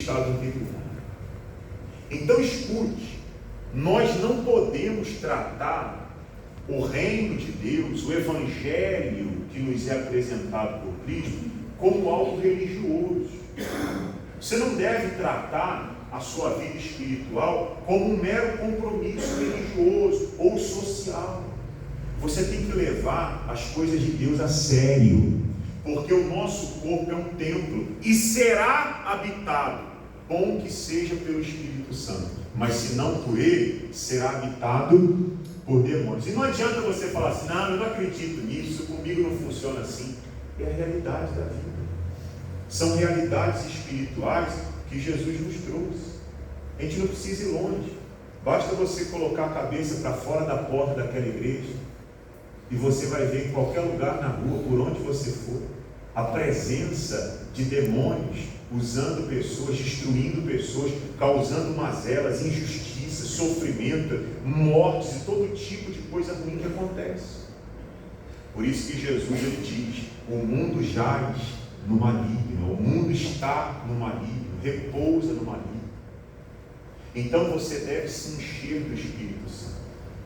estado anterior. Então escute, nós não podemos tratar o reino de Deus, o evangelho que nos é apresentado por Cristo, como algo religioso. Você não deve tratar a sua vida espiritual como um mero compromisso religioso ou social. Você tem que levar as coisas de Deus a sério, porque o nosso corpo é um templo e será habitado, bom que seja pelo Espírito Santo, mas se não por ele, será habitado por demônios. E não adianta você falar assim: não, eu não acredito nisso, comigo não funciona assim. É a realidade da vida. São realidades espirituais que Jesus nos trouxe. A gente não precisa ir longe, basta você colocar a cabeça para fora da porta daquela igreja e você vai ver em qualquer lugar na rua, por onde você for, a presença de demônios usando pessoas, destruindo pessoas, causando mazelas, injustiça, sofrimento, mortes e todo tipo de coisa ruim que acontece. Por isso que Jesus ele diz: o mundo jaz no maligno, o mundo está no maligno, repousa no maligno. Então você deve se encher do Espírito Santo,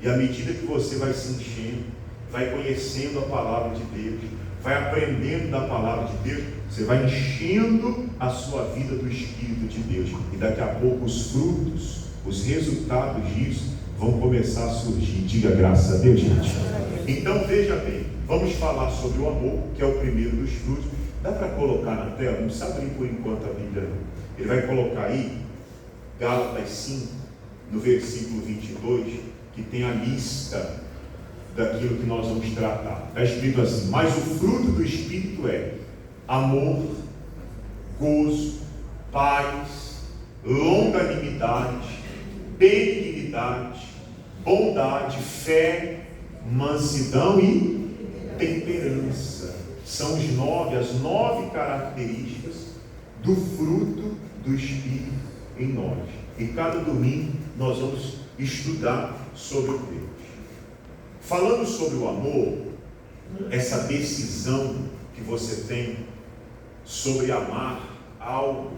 e à medida que você vai se enchendo, vai conhecendo a palavra de Deus, vai aprendendo da palavra de Deus, você vai enchendo a sua vida do Espírito de Deus, e daqui a pouco os frutos, os resultados disso vão começar a surgir. Diga graças a Deus, gente. Então veja bem, vamos falar sobre o amor, que é o primeiro dos frutos. Dá para colocar na tela? Não precisa abrir por enquanto a Bíblia não. Ele vai colocar aí Gálatas 5, no versículo 22, que tem a lista daquilo que nós vamos tratar. Está escrito assim: mas o fruto do Espírito é amor, gozo, paz, longanimidade, benignidade, bondade, fé, mansidão e temperança. São as 9 características do fruto do Espírito em nós. E cada domingo nós vamos estudar sobre Deus. Falando sobre o amor, essa decisão que você tem sobre amar algo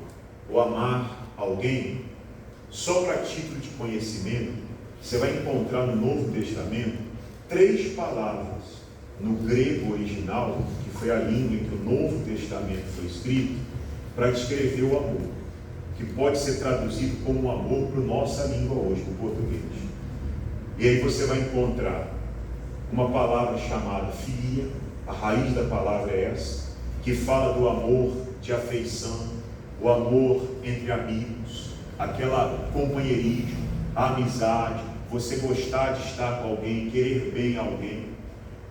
ou amar alguém, só para título de conhecimento, você vai encontrar no Novo Testamento 3 palavras no grego original, que foi a língua em que o Novo Testamento foi escrito, para descrever o amor, que pode ser traduzido como amor para a nossa língua hoje, no português. E aí você vai encontrar uma palavra chamada filia, a raiz da palavra é essa, que fala do amor de afeição, o amor entre amigos, aquela companheirismo, a amizade, você gostar de estar com alguém, querer bem a alguém.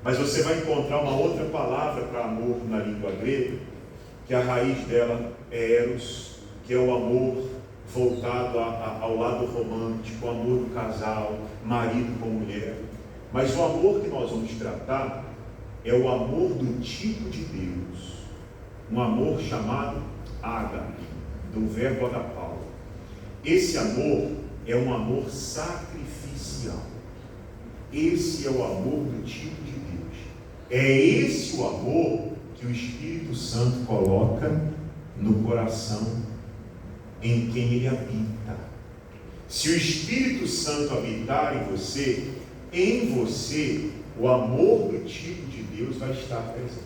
Mas você vai encontrar uma outra palavra para amor na língua grega, que a raiz dela é eros, que é o amor voltado ao lado romântico, o amor do casal, marido com mulher. Mas o amor que nós vamos tratar é o amor do tipo de Deus, um amor chamado ágape, do verbo agapau. Esse amor é um amor sacrificial. Esse é o amor do tipo de Deus. É esse o amor que o Espírito Santo coloca no coração em quem ele habita. Se o Espírito Santo habitar em você, o amor do tipo de Deus vai estar presente.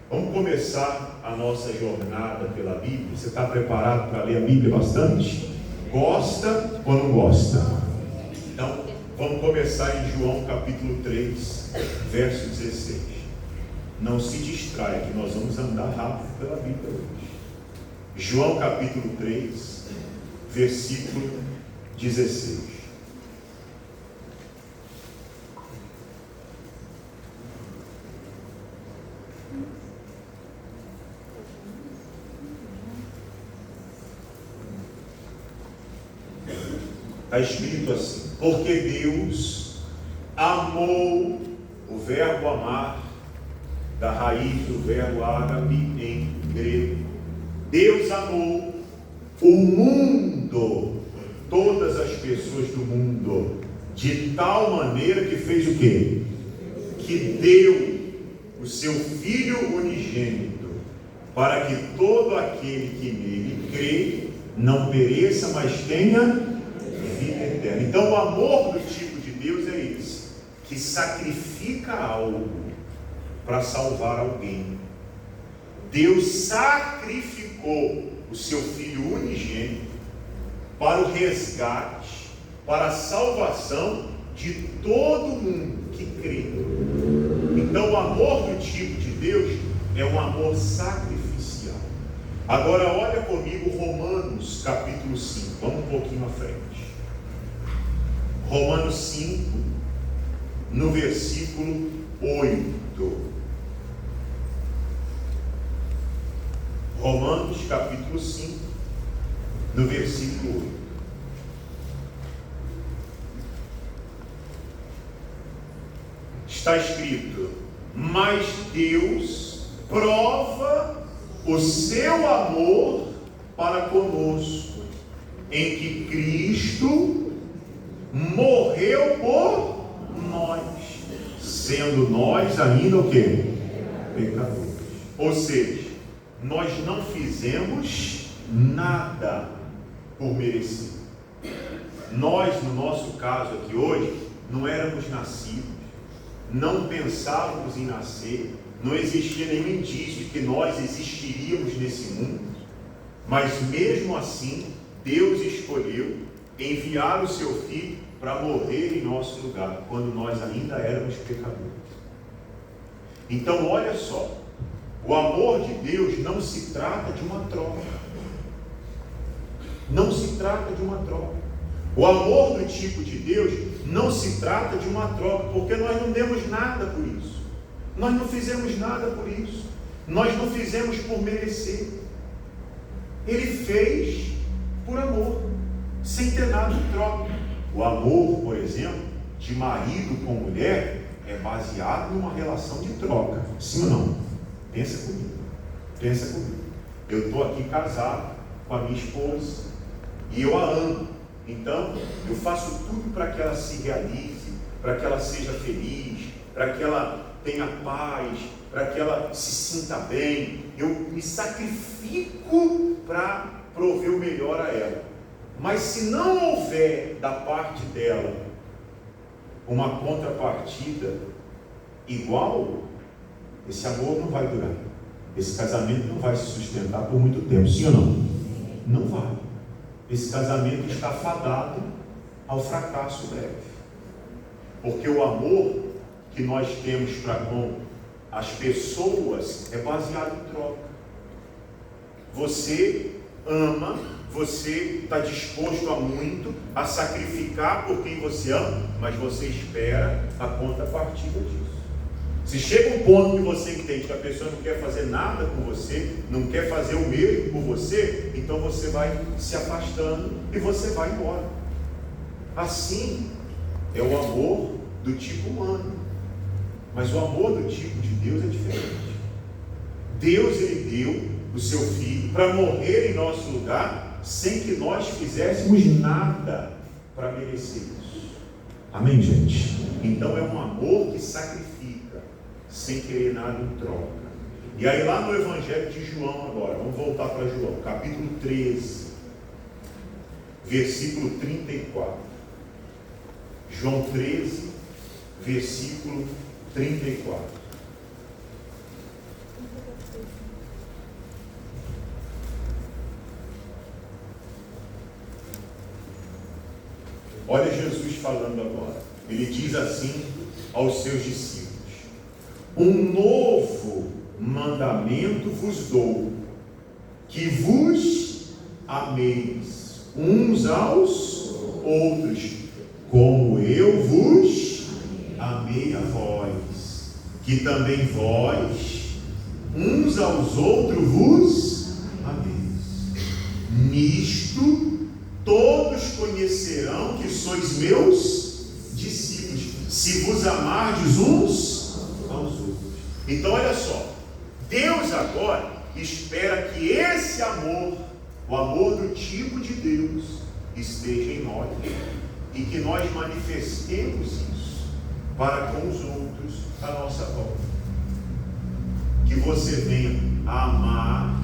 Vamos começar a nossa jornada pela Bíblia. Você está preparado para ler a Bíblia bastante? Gosta ou não gosta? Então, vamos começar em João capítulo 3, verso 16. Não se distraia que nós vamos andar rápido pela Bíblia hoje. João capítulo 3, versículo 16. Está escrito assim: porque Deus amou, o verbo amar, da raiz do verbo ágape em grego. Deus amou o mundo, todas as pessoas do mundo, de tal maneira que fez o quê? Que deu o seu Filho unigênito, para que todo aquele que nele crê não pereça, mas tenha vida eterna. Então o amor do tipo de Deus é esse, que sacrifica algo para salvar alguém. Deus sacrificou o seu Filho unigênito para o resgate, para a salvação de todo mundo que crê. Então o amor do tipo de Deus é um amor sacrificial. Agora olha comigo Romanos capítulo 5, vamos um pouquinho à frente. Romanos 5, no versículo 8. Romanos capítulo 5, no versículo 8. Está escrito: mas Deus prova o seu amor para conosco, em que Cristo morreu por nós, sendo nós ainda o quê? Pecadores. Ou seja, nós não fizemos nada por merecer. Nós, no nosso caso aqui hoje, não éramos nascidos, não pensávamos em nascer, não existia nenhum indício de que nós existiríamos nesse mundo, mas mesmo assim, Deus escolheu enviar o seu Filho para morrer em nosso lugar, quando nós ainda éramos pecadores. Então olha só, o amor de Deus não se trata de uma troca. Não se trata de uma troca. O amor do tipo de Deus não se trata de uma troca, porque nós não demos nada por isso. Nós não fizemos nada por isso. Nós não fizemos por merecer. Ele fez por amor, sem ter nada de troca. O amor, por exemplo, de marido com mulher é baseado numa relação de troca. Sim ou não? Pensa comigo. Pensa comigo. Eu estou aqui casado com a minha esposa e eu a amo. Então, eu faço tudo para que ela se realize, para que ela seja feliz, para que ela tenha paz, para que ela se sinta bem. Eu me sacrifico para prover o melhor a ela. Mas se não houver da parte dela uma contrapartida igual, esse amor não vai durar. Esse casamento não vai se sustentar por muito tempo. Sim ou não? Não vai. Esse casamento está fadado ao fracasso breve. Porque o amor que nós temos para com as pessoas é baseado em troca. Você ama, você está disposto a muito, a sacrificar por quem você ama, mas você espera a contrapartida disso. Se chega um ponto que você entende que a pessoa não quer fazer nada com você, não quer fazer o mesmo por você, então você vai se afastando e você vai embora. Assim é o amor do tipo humano. Mas o amor do tipo de Deus é diferente. Deus, Ele deu o seu Filho para morrer em nosso lugar, sem que nós fizéssemos nada para merecer isso. Amém, gente? Então é um amor que sacrifica, sem querer nada em troca. E aí lá no Evangelho de João agora, vamos voltar para João, capítulo 13, versículo 34. João 13, versículo 34. Olha Jesus falando agora. Ele diz assim aos seus discípulos: um novo mandamento vos dou, que vos ameis uns aos outros, como eu vos amei a vós, que também vós uns aos outros vos ameis. Nisto todos conhecerão que sois meus discípulos, se vos amardes uns aos outros. Então olha só, Deus agora espera que esse amor, o amor do tipo de Deus, esteja em nós e que nós manifestemos isso para com os outros à nossa volta. Que você venha a amar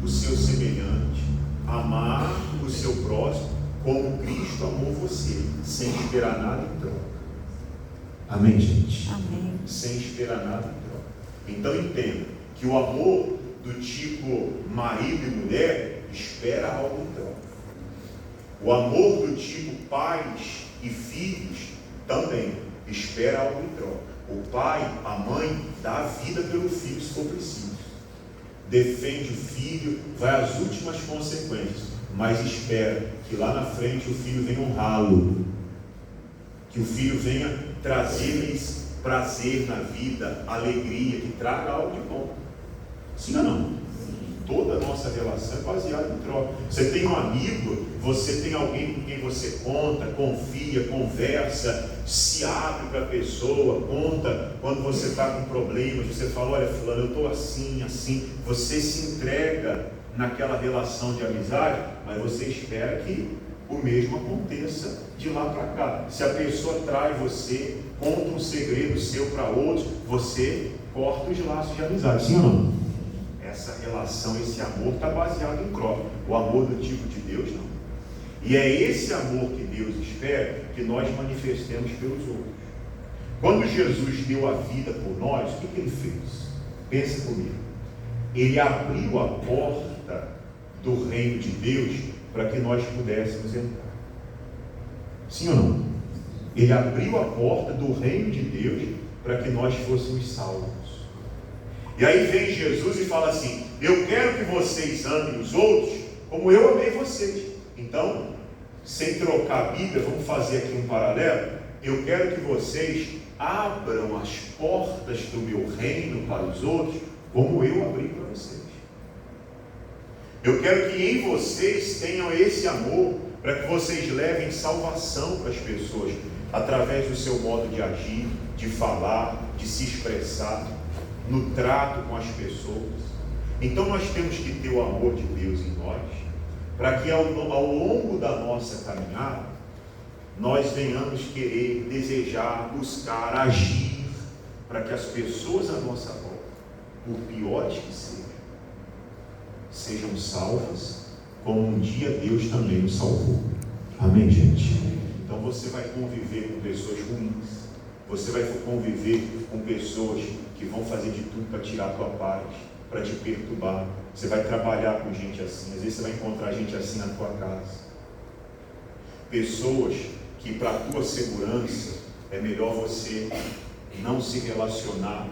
o seu semelhante, amar seu próximo como Cristo amou você, sem esperar nada em troca. Amém, gente? Amém. Sem esperar nada em troca. Então entenda que o amor do tipo marido e mulher espera algo em troca. O amor do tipo pais e filhos também espera algo em troca. O pai, a mãe, dá a vida pelo filho se for preciso. Defende o filho, vai às últimas consequências, mas espera que lá na frente o filho venha honrá-lo, que o filho venha trazer-lhes prazer na vida, alegria, que traga algo de bom. Sim ou não? Toda a nossa relação é baseada em troca. Você tem um amigo, você tem alguém com quem você conta, confia, conversa, se abre para a pessoa, conta quando você está com problemas, você fala, olha fulano, eu estou assim, assim. Você se entrega naquela relação de amizade, mas você espera que o mesmo aconteça de lá para cá. Se a pessoa trai você, conta um segredo seu para outros, você corta os laços de amizade. Sim ou não? Essa relação, esse amor está baseado em troca. O amor do tipo de Deus não. E é esse amor que Deus espera que nós manifestemos pelos outros. Quando Jesus deu a vida por nós, o que ele fez? Pensa comigo. Ele abriu a porta do reino de Deus para que nós pudéssemos entrar. Sim ou não? Ele abriu a porta do reino de Deus para que nós fôssemos salvos. E aí vem Jesus e fala assim, eu quero que vocês amem os outros como eu amei vocês. Então, sem trocar a Bíblia, vamos fazer aqui um paralelo. Eu quero que vocês abram as portas do meu reino para os outros como eu abri para vocês. Eu quero que em vocês tenham esse amor para que vocês levem salvação para as pessoas através do seu modo de agir, de falar, de se expressar, no trato com as pessoas. Então nós temos que ter o amor de Deus em nós, para que ao longo da nossa caminhada, nós venhamos querer, desejar, buscar, agir, para que as pessoas à nossa volta, por piores que sejam salvas, como um dia Deus também nos salvou. Amém, gente? Então você vai conviver com pessoas ruins, você vai conviver com pessoas que vão fazer de tudo para tirar a tua paz, para te perturbar. Você vai trabalhar com gente assim, às vezes você vai encontrar gente assim na tua casa. Pessoas que para a tua segurança é melhor você não se relacionar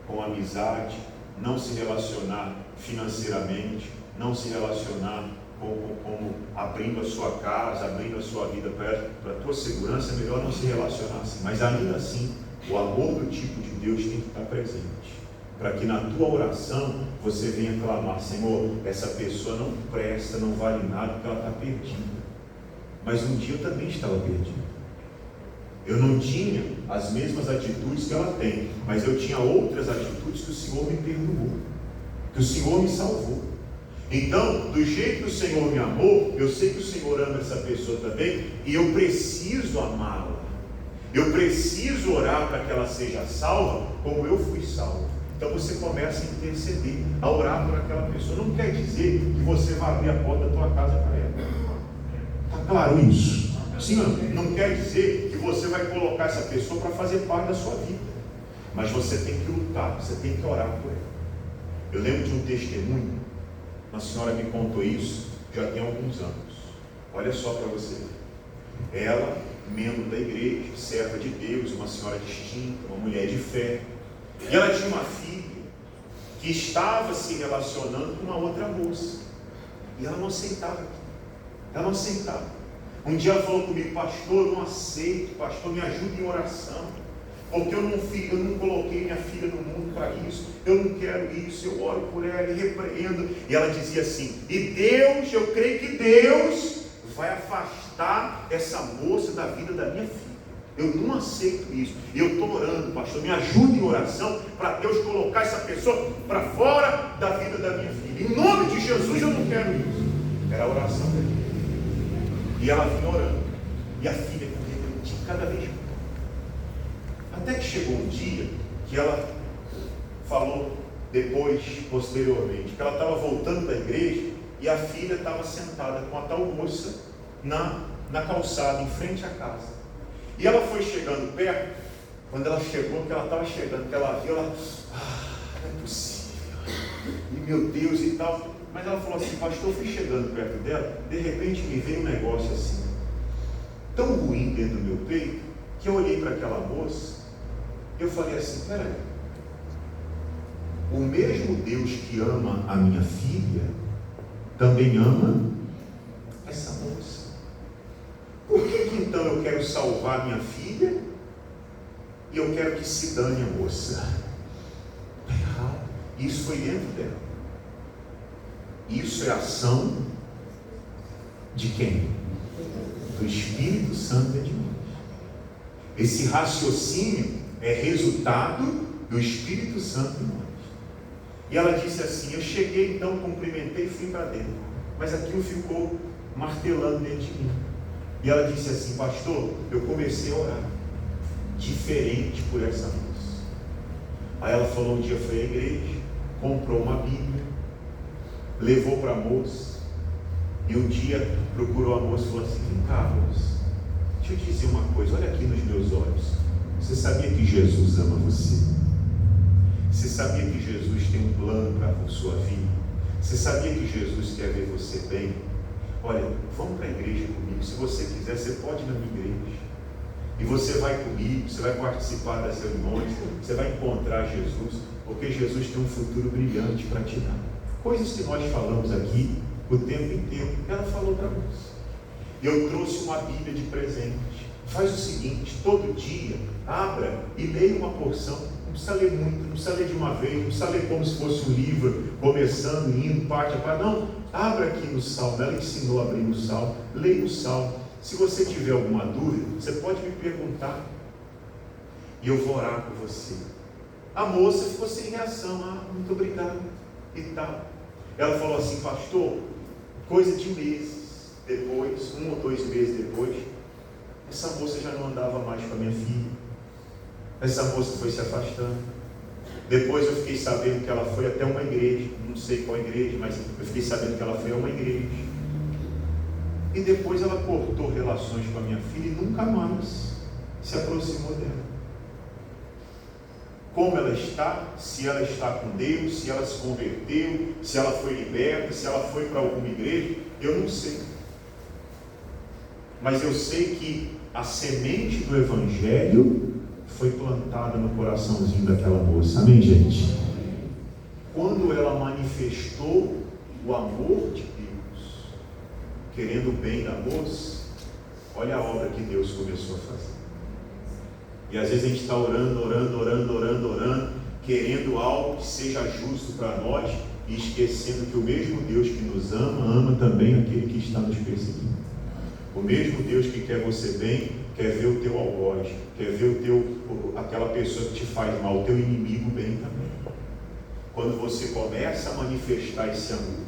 com amizade, não se relacionar financeiramente, não se relacionar como abrindo a sua casa, abrindo a sua vida para a tua segurança, é melhor não se relacionar assim. Mas ainda assim, o amor do tipo de Deus tem que estar presente, para que na tua oração você venha clamar, Senhor, essa pessoa não presta, não vale nada, porque ela está perdida. Mas um dia eu também estava perdido. Eu não tinha as mesmas atitudes que ela tem, mas eu tinha outras atitudes que o Senhor me perdoou, que o Senhor me salvou. Então, do jeito que o Senhor me amou, eu sei que o Senhor ama essa pessoa também, e eu preciso amá-la. Eu preciso orar para que ela seja salva, como eu fui salvo. Então você começa a interceder, a orar por aquela pessoa. Não quer dizer que você vai abrir a porta da tua casa para ela. Está claro isso? Sim, não quer dizer que você vai colocar essa pessoa para fazer parte da sua vida. Mas você tem que lutar, você tem que orar por ela. Eu lembro de um testemunho, uma senhora me contou isso, já tem alguns anos. Olha só para você ver. Ela, membro da igreja, serva de Deus, uma senhora distinta, uma mulher de fé. E ela tinha uma filha que estava se relacionando com uma outra moça. E ela não aceitava aquilo. Ela não aceitava. Um dia ela falou comigo, pastor, eu não aceito, pastor, me ajude em oração. Porque eu não coloquei minha filha no mundo para isso, eu não quero isso, eu oro por ela e repreendo. E ela dizia assim, e Deus, eu creio que Deus vai afastar essa moça da vida da minha filha. Eu não aceito isso. E eu estou orando, pastor, me ajude em oração para Deus colocar essa pessoa para fora da vida da minha filha. Em nome de Jesus eu não quero isso. Era a oração dele. E ela vinha orando. E a filha repetia cada vez mais. Até que chegou um dia que ela falou depois, posteriormente, que ela estava voltando da igreja e a filha estava sentada com a tal moça na calçada, em frente à casa. E ela foi chegando perto. Quando ela chegou, que ela estava chegando, que ela viu, ela, não é possível, e meu Deus e tal. Mas ela falou assim: pastor, eu fui chegando perto dela, de repente me veio um negócio assim, tão ruim dentro do meu peito, que eu olhei para aquela moça, e eu falei assim: peraí, o mesmo Deus que ama a minha filha, também ama essa moça. Por que então eu quero salvar minha filha e eu quero que se dane a moça? Está errado. Isso foi dentro dela. Isso é ação de quem? Do Espírito Santo de Deus. Esse raciocínio é resultado do Espírito Santo em nós. E ela disse assim: eu cheguei então, cumprimentei e fui para dentro, mas aquilo ficou martelando dentro de mim. E ela disse assim: pastor, eu comecei a orar diferente por essa moça. Aí ela falou: um dia foi à igreja, comprou uma Bíblia, levou para a moça, e um dia procurou a moça e falou assim: vem cá, moça, deixa eu te dizer uma coisa, olha aqui nos meus olhos, você sabia que Jesus ama você? Você sabia que Jesus tem um plano para a sua vida? Você sabia que Jesus quer ver você bem? Olha, vamos para a igreja comigo. Se você quiser, você pode ir na minha igreja. E você vai comigo, você vai participar das reuniões, você vai encontrar Jesus, porque Jesus tem um futuro brilhante para te dar. Coisas que nós falamos aqui o tempo inteiro, ela falou para nós. Eu trouxe uma Bíblia de presente. Faz o seguinte: todo dia, abra e leia uma porção. Não precisa ler muito, não precisa ler de uma vez, não precisa ler como se fosse um livro, começando, indo, parte a parte. Não, abra aqui no Salmo. Ela ensinou a abrir no Salmo. Leia o Salmo. Se você tiver alguma dúvida, você pode me perguntar, e eu vou orar por você. A moça ficou sem reação. Muito obrigado e tal. Ela falou assim: pastor, coisa de meses depois, 1 ou 2 meses depois, essa moça já não andava mais com a minha filha. Essa moça foi se afastando. Depois eu fiquei sabendo que ela foi até uma igreja, não sei qual igreja, mas eu fiquei sabendo que ela foi a uma igreja. E depois ela cortou relações com a minha filha e nunca mais se aproximou dela. Como ela está, se ela está com Deus, se ela se converteu, se ela foi liberta, se ela foi para alguma igreja, eu não sei. Mas eu sei que a semente do Evangelho foi plantada no coraçãozinho daquela moça. Amém, gente? Quando ela manifestou o amor de Deus, querendo o bem da moça, olha a obra que Deus começou a fazer. E às vezes a gente está orando, querendo algo que seja justo para nós, e esquecendo que o mesmo Deus que nos ama, ama também aquele que está nos perseguindo. O mesmo Deus que quer você bem, quer ver o teu algoz, quer ver aquela pessoa que te faz mal, o teu inimigo bem também. Quando você começa a manifestar esse amor,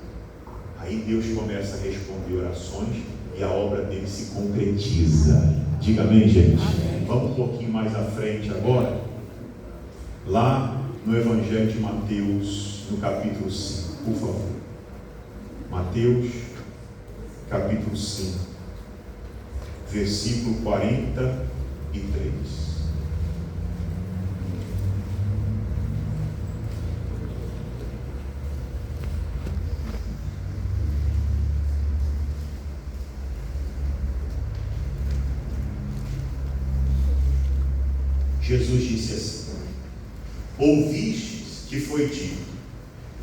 aí Deus começa a responder orações e a obra dele se concretiza. Diga amém, gente? Amém. Vamos um pouquinho mais à frente agora, lá no Evangelho de Mateus, no capítulo 5, por favor. Mateus, capítulo 5, versículo 43. Jesus disse assim: ouvistes que foi dito,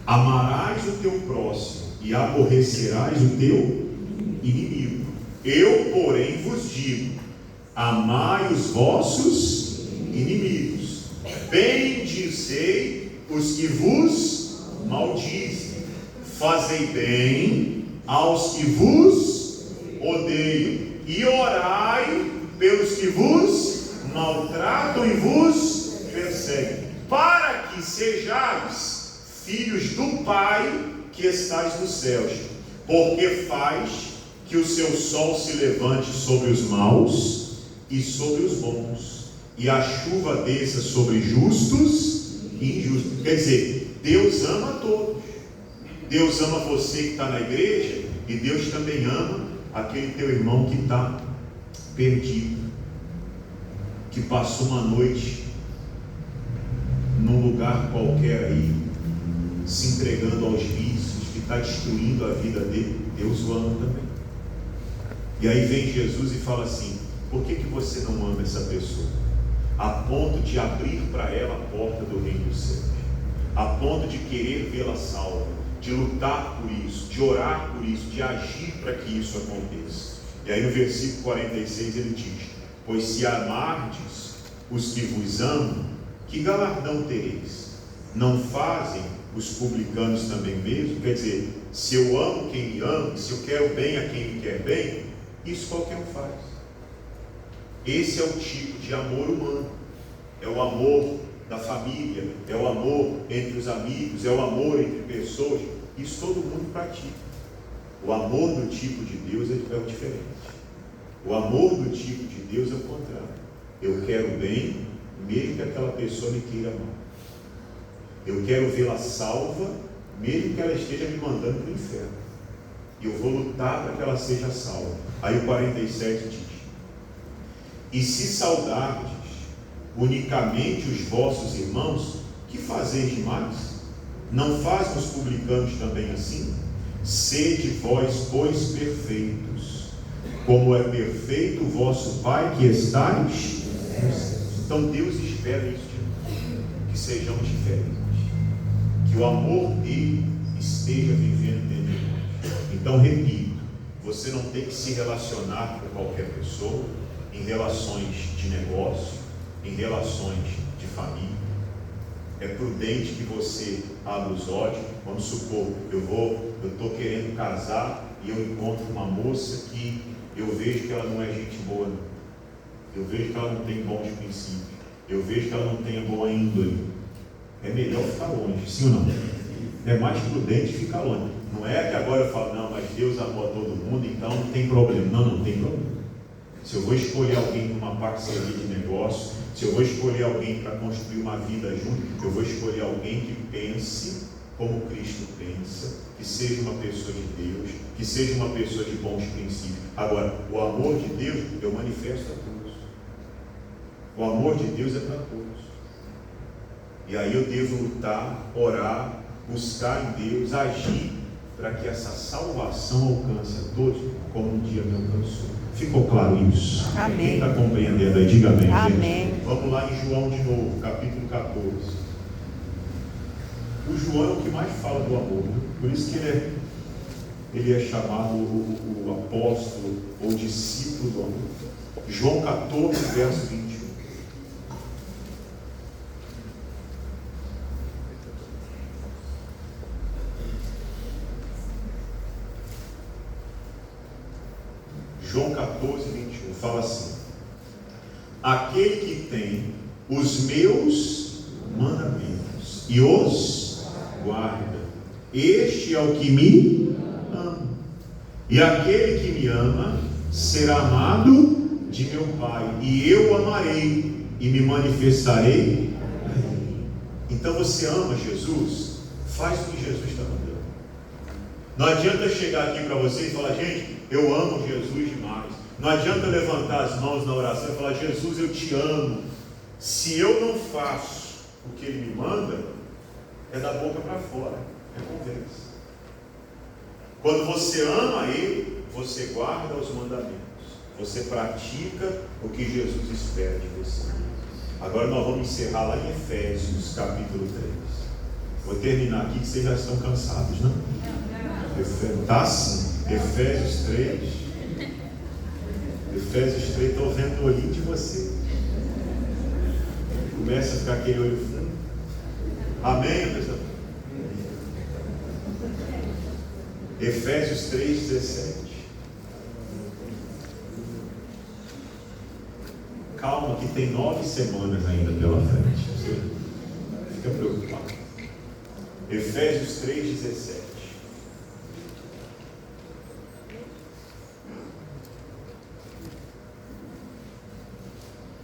amarás o teu próximo e aborrecerás o teu inimigo. Eu, porém, vos digo, amai os vossos inimigos, bendizei os que vos maldizem, fazei bem aos que vos odeiam, e orai pelos que vos maltratam e vos perseguem, para que sejais filhos do Pai que estais nos céus, porque faz que o seu sol se levante sobre os maus e sobre os bons, e a chuva desça sobre justos e injustos. Quer dizer, Deus ama a todos. Deus ama você que está na igreja, e Deus também ama aquele teu irmão que está perdido, que passou uma noite num lugar qualquer aí, se entregando aos vícios, que está destruindo a vida dele. Deus o ama também. E aí vem Jesus e fala assim: por que você não ama essa pessoa? A ponto de abrir para ela a porta do reino dos céus, a ponto de querer vê-la salva, de lutar por isso, de orar por isso, de agir para que isso aconteça. E aí no versículo 46 ele diz: pois se amardes os que vos amam, que galardão tereis? Não fazem os publicanos também mesmo? Quer dizer, se eu amo quem me ama, se eu quero bem a quem me quer bem, isso qualquer um faz. Esse é o tipo de amor humano. É o amor da família, é o amor entre os amigos, é o amor entre pessoas. Isso todo mundo pratica. O amor do tipo de Deus é o diferente. O amor do tipo de Deus é o contrário. Eu quero bem, mesmo que aquela pessoa me queira mal. Eu quero vê-la salva, mesmo que ela esteja me mandando para o inferno. E eu vou lutar para que ela seja salva. Aí o 47 diz: e se saudardes unicamente os vossos irmãos, que fazeis demais? Não fazem os publicanos também assim? Sede vós, pois, perfeitos, como é perfeito o vosso Pai que estais. Então Deus espera isso de nós, que sejamos diferentes, que o amor dele esteja vivendo dentro de nós. Então repito, você não tem que se relacionar com qualquer pessoa, em relações de negócio, em relações de família. É prudente que você abra os olhos. Vamos supor, eu estou querendo casar e eu encontro uma moça que eu vejo que ela não é gente boa, não. Eu vejo que ela não tem bons princípios, eu vejo que ela não tem boa índole. É melhor ficar longe, sim ou não? É mais prudente ficar longe. Não é que agora eu falo: não, mas Deus amou a todo mundo, então não tem problema. Não tem problema. Se eu vou escolher alguém para uma parceria de negócio, se eu vou escolher alguém para construir uma vida junto, eu vou escolher alguém que pense como Cristo pensa, que seja uma pessoa de Deus, que seja uma pessoa de bons princípios. Agora, o amor de Deus eu manifesto a todos. O amor de Deus é para todos. E aí eu devo lutar, orar, buscar em Deus, agir para que essa salvação alcance a todos, como um dia me alcançou. Ficou claro isso? Amém. Quem está compreendendo aí, diga amém. Amém. Gente. Vamos lá em João de novo, capítulo 14. O João é o que mais fala do amor, né? Por isso que ele é chamado o apóstolo ou discípulo do amor. João 14, verso 21. João 14, 21, fala assim: aquele que tem os meus mandamentos e os guarda, este é o que me ama. E aquele que me ama será amado de meu Pai, e eu o amarei e me manifestarei a ele. Então você ama Jesus? Faz o que Jesus está mandando. Não adianta chegar aqui para você e falar: gente, eu amo Jesus demais. Não adianta levantar as mãos na oração e falar: Jesus, eu te amo. Se eu não faço o que Ele me manda, é da boca para fora, é conversa. Quando você ama Ele, você guarda os mandamentos, você pratica o que Jesus espera de você. Agora nós vamos encerrar lá em Efésios, capítulo 3. Vou terminar aqui, que vocês já estão cansados, não? Tá sim. Efésios 3. Efésios 3, estou vendo o olhinho de você. Começa a ficar aquele olho fundo. Amém, pessoal? Efésios 3, 17. Calma, que tem 9 semanas ainda pela frente. Você fica preocupado. Efésios 3, 17.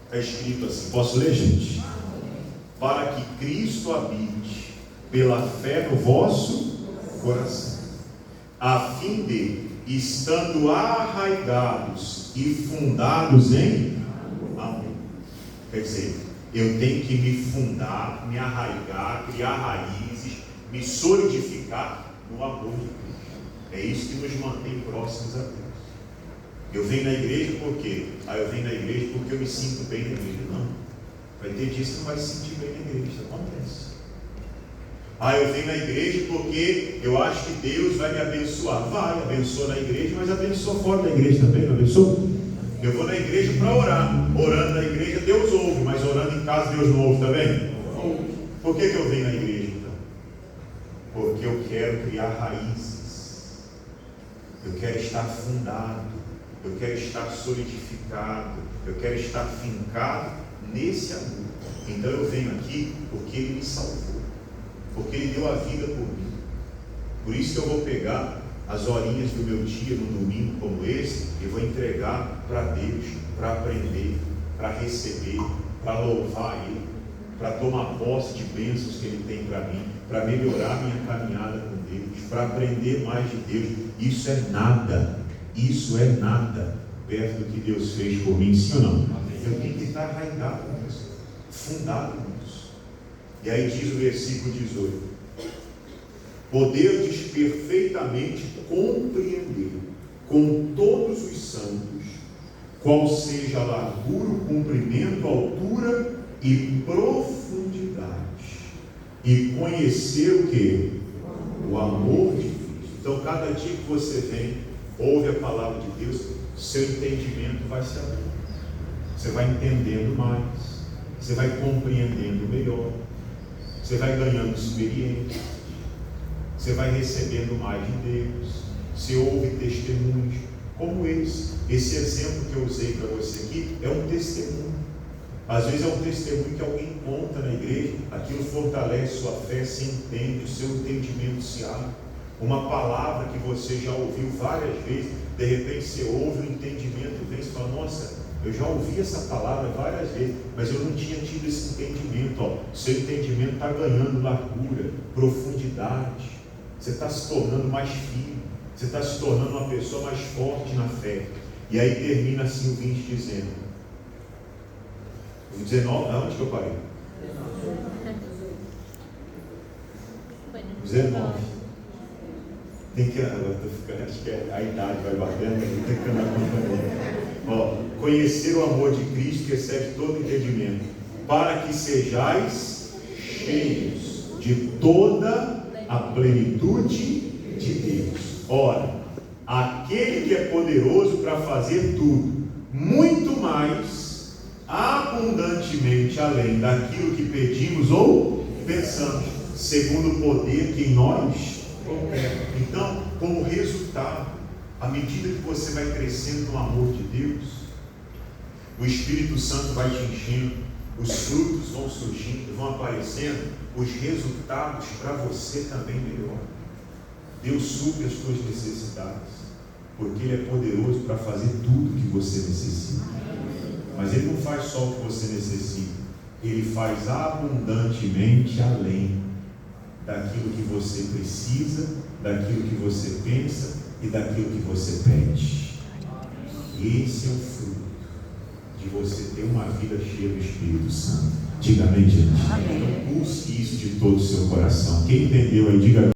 Está escrito assim, posso ler, gente? Para que Cristo habite pela fé no vosso coração, a fim de, estando arraigados e fundados em amor. Quer dizer, eu tenho que me fundar, me arraigar, criar raízes, me solidificar no amor de Deus. É isso que nos mantém próximos a Deus. Eu venho na igreja por quê? Eu venho na igreja porque eu me sinto bem na igreja. Não. Vai ter dias que você não vai se sentir bem na igreja. Isso acontece. Eu venho na igreja porque eu acho que Deus vai me abençoar. Vai, abençoa na igreja, mas abençoa fora da igreja também, não abençoa? Eu vou na igreja para orar. Orando na igreja, Deus ouve, mas orando em casa, Deus não ouve também? Por que eu venho na igreja então? Porque eu quero criar raízes. Eu quero estar fundado. Eu quero estar solidificado. Eu quero estar fincado nesse amor. Então eu venho aqui porque Ele me salvou. Porque Ele deu a vida por mim. Por isso que eu vou pegar as horinhas do meu dia no domingo como esse e vou entregar para Deus, para aprender, para receber, para louvar Ele, para tomar posse de bênçãos que Ele tem para mim, para melhorar minha caminhada com Deus, para aprender mais de Deus. Isso é nada perto do que Deus fez por mim, sim ou não? Eu tenho que estar arraigado nisso, fundado nisso. E aí diz o versículo 18: poderdes perfeitamente compreender com todos os santos qual seja a largura, o comprimento, a altura e profundidade, e conhecer o que? O amor de Cristo. Então cada dia que você vem, ouve a palavra de Deus, seu entendimento vai se abrindo, você vai entendendo mais, você vai compreendendo melhor, você vai ganhando experiência, você vai recebendo mais de Deus, você ouve testemunhos como esse. Esse exemplo que eu usei para você aqui é um testemunho. Às vezes é um testemunho que alguém conta na igreja, aquilo fortalece sua fé, você entende, o seu entendimento se abre. Uma palavra que você já ouviu várias vezes, de repente você ouve o entendimento, vem e fala: nossa, eu já ouvi essa palavra várias vezes, mas eu não tinha tido esse entendimento. Seu entendimento está ganhando largura, profundidade. Você está se tornando mais firme, você está se tornando uma pessoa mais forte na fé. E aí termina assim o 20 dizendo, o 19, aonde que eu parei? 19. Tem que, agora estou ficando, acho que a idade vai batendo, tem que andar acompanhando. Conhecer o amor de Cristo que excede todo entendimento, para que sejais cheios de toda a plenitude de Deus. Ora, aquele que é poderoso para fazer tudo, muito mais abundantemente além daquilo que pedimos ou pensamos, segundo o poder que em nós opera. Então, como resultado, à medida que você vai crescendo no amor de Deus, o Espírito Santo vai te enchendo, os frutos vão surgindo, vão aparecendo, os resultados para você também melhoram. Deus supre as suas necessidades, porque Ele é poderoso para fazer tudo que você necessita. Mas Ele não faz só o que você necessita, Ele faz abundantemente além daquilo que você precisa, daquilo que você pensa e daquilo que você pede. Esse é o fruto de você ter uma vida cheia do Espírito Santo. Diga amém, gente. Então busque isso de todo o seu coração. Quem entendeu aí, diga amém.